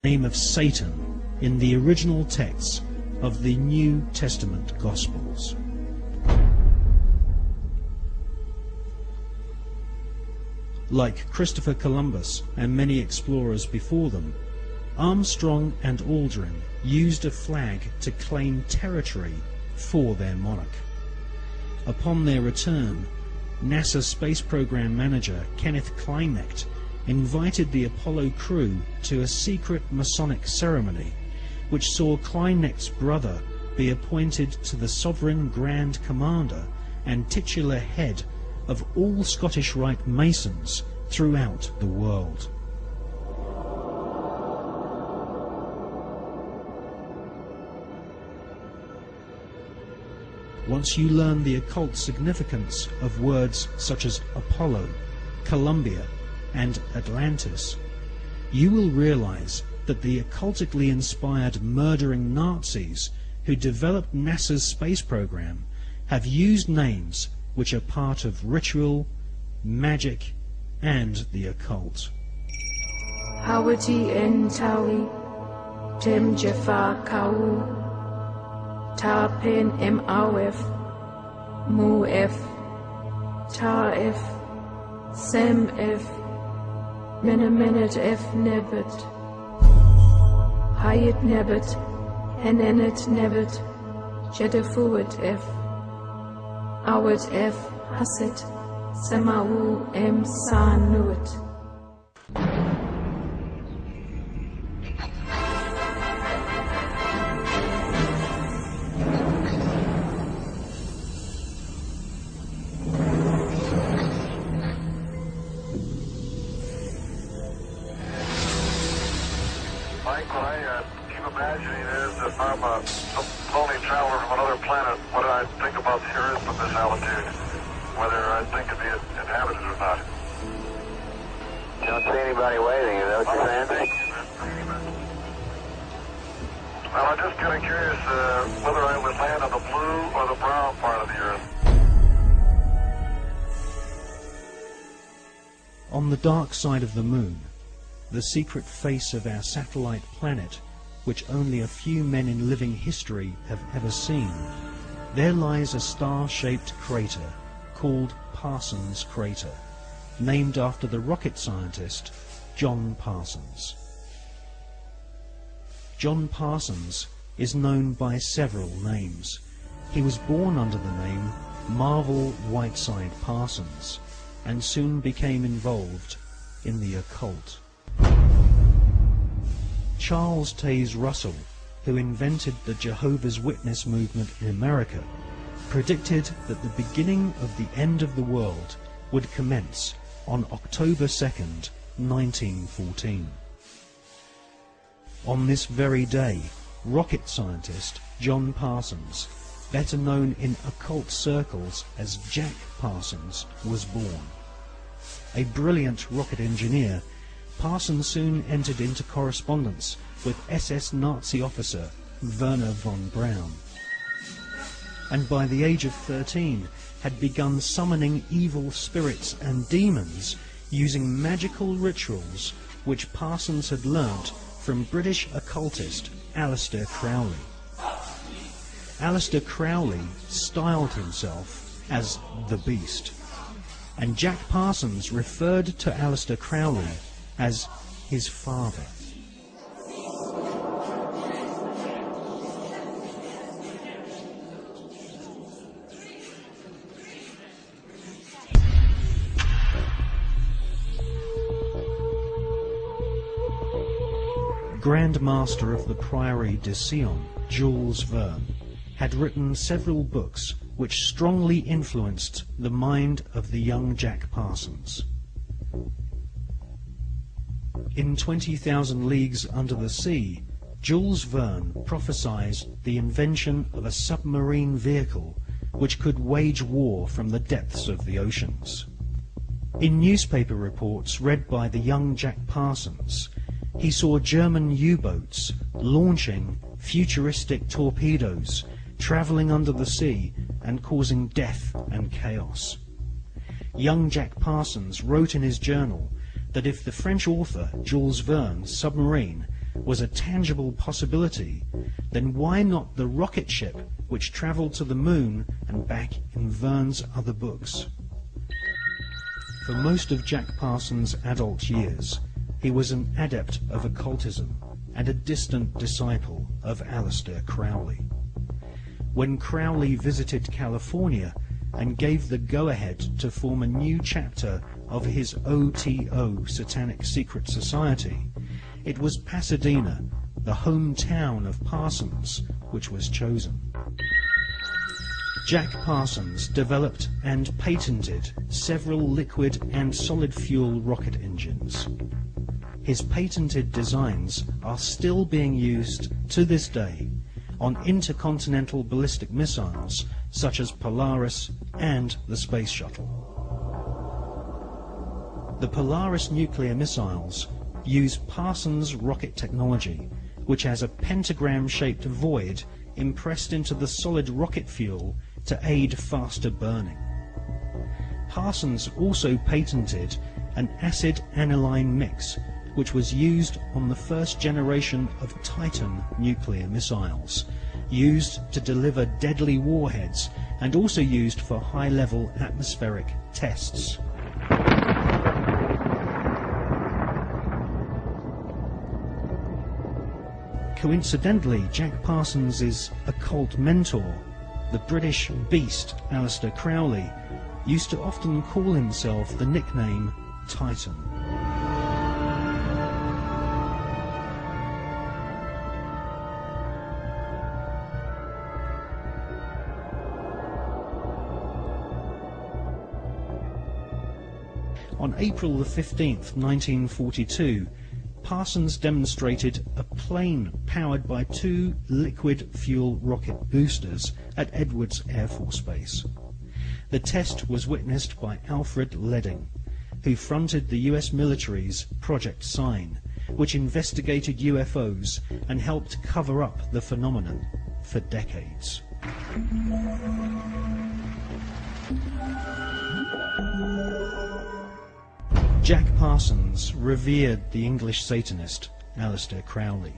name of Satan in the original texts of the New Testament Gospels. Like Christopher Columbus and many explorers before them, Armstrong and Aldrin used a flag to claim territory for their monarch. Upon their return, NASA Space Program Manager Kenneth Kleinecht invited the Apollo crew to a secret Masonic ceremony which saw Kleinecht's brother be appointed to the Sovereign Grand Commander and titular head of all Scottish Rite Masons throughout the world. Once you learn the occult significance of words such as Apollo, Columbia, and Atlantis, you will realize that the occultically inspired murdering Nazis who developed NASA's space program have used names which are part of ritual, magic, and the occult. Hawati en Tawi, Tem Jafar Kau, Ta Pen M Awef, Mu F, Ta F, Sem F, Menemenet F Nebet, Hayat Nebet, Henenet Nebet, Jedefuet F, Awet F Haset, Semau M Sanuet. Mike, what I keep imagining is if I'm a lonely traveler from another planet, what do I think about the Earth from this altitude? Whether I think it'd be inhabited or not. You don't see anybody waiting, is that what you're saying? Well, I'm just kind of curious whether I would land on the blue or the brown part of the Earth. On the dark side of the moon, the secret face of our satellite planet, which only a few men in living history have ever seen, there lies a star-shaped crater called Parsons Crater, named after the rocket scientist John Parsons. John Parsons is known by several names. He was born under the name Marvel Whiteside Parsons and soon became involved in the occult. Charles Taze Russell, who invented the Jehovah's Witness movement in America, predicted that the beginning of the end of the world would commence on October 2nd, 1914. On this very day, rocket scientist John Parsons, better known in occult circles as Jack Parsons, was born. A brilliant rocket engineer, Parsons soon entered into correspondence with SS Nazi officer Werner von Braun, and by the age of 13 had begun summoning evil spirits and demons using magical rituals which Parsons had learnt from British occultist Aleister Crowley. Aleister Crowley styled himself as the Beast, and Jack Parsons referred to Aleister Crowley as his father. Grand Master of the Priory de Sion, Jules Verne, had written several books which strongly influenced the mind of the young Jack Parsons. In 20,000 Leagues Under the Sea, Jules Verne prophesied the invention of a submarine vehicle which could wage war from the depths of the oceans. In newspaper reports read by the young Jack Parsons, he saw German U-boats launching futuristic torpedoes, travelling under the sea and causing death and chaos. Young Jack Parsons wrote in his journal that if the French author Jules Verne's submarine was a tangible possibility, then why not the rocket ship which travelled to the moon and back in Verne's other books? For most of Jack Parsons' adult years, he was an adept of occultism and a distant disciple of Aleister Crowley. When Crowley visited California and gave the go-ahead to form a new chapter of his OTO Satanic Secret Society, it was Pasadena, the hometown of Parsons, which was chosen. Jack Parsons developed and patented several liquid and solid fuel rocket engines. His patented designs are still being used to this day on intercontinental ballistic missiles such as Polaris and the Space Shuttle. The Polaris nuclear missiles use Parsons rocket technology, which has a pentagram-shaped void impressed into the solid rocket fuel to aid faster burning. Parsons also patented an acid aniline mix, which was used on the first generation of Titan nuclear missiles, used to deliver deadly warheads and also used for high-level atmospheric tests. Coincidentally, Jack Parsons' occult mentor, the British beast Aleister Crowley, used to often call himself the nickname Titan. On April the 15th, 1942, Parsons demonstrated a plane powered by 2 liquid fuel rocket boosters at Edwards Air Force Base. The test was witnessed by Alfred Ledding, who fronted the US military's Project Sign, which investigated UFOs and helped cover up the phenomenon for decades. Jack Parsons revered the English Satanist Aleister Crowley,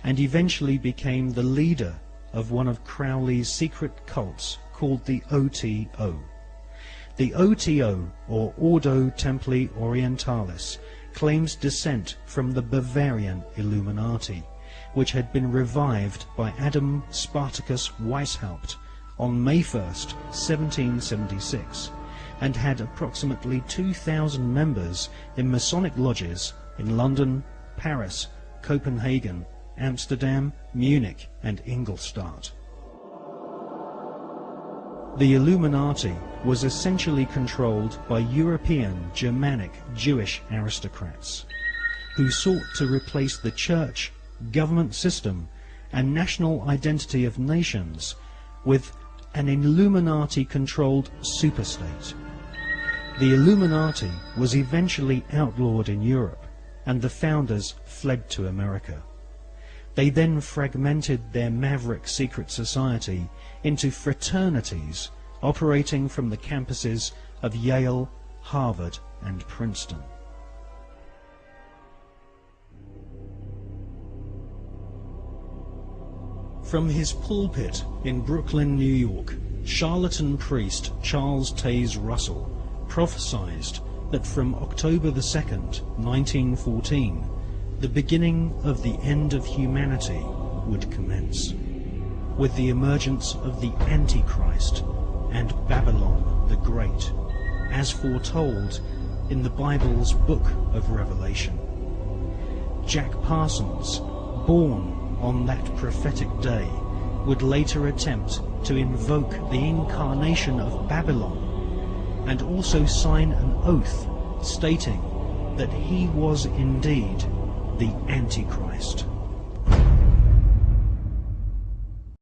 and eventually became the leader of one of Crowley's secret cults called the OTO. The OTO, or Ordo Templi Orientalis, claims descent from the Bavarian Illuminati, which had been revived by Adam Spartacus Weishaupt on May 1st, 1776, and had approximately 2,000 members in Masonic lodges in London, Paris, Copenhagen, Amsterdam, Munich and Ingolstadt. The Illuminati was essentially controlled by European, Germanic, Jewish aristocrats, who sought to replace the church, government system and national identity of nations with an Illuminati-controlled superstate. The Illuminati was eventually outlawed in Europe, and the founders fled to America. They then fragmented their maverick secret society into fraternities operating from the campuses of Yale, Harvard, and Princeton. From his pulpit in Brooklyn, New York, charlatan priest Charles Taze Russell prophesied that from October the 2nd, 1914, the beginning of the end of humanity would commence, with the emergence of the Antichrist and Babylon the Great, as foretold in the Bible's Book of Revelation. Jack Parsons, born on that prophetic day, would later attempt to invoke the incarnation of Babylon and also sign an oath stating that he was indeed the Antichrist.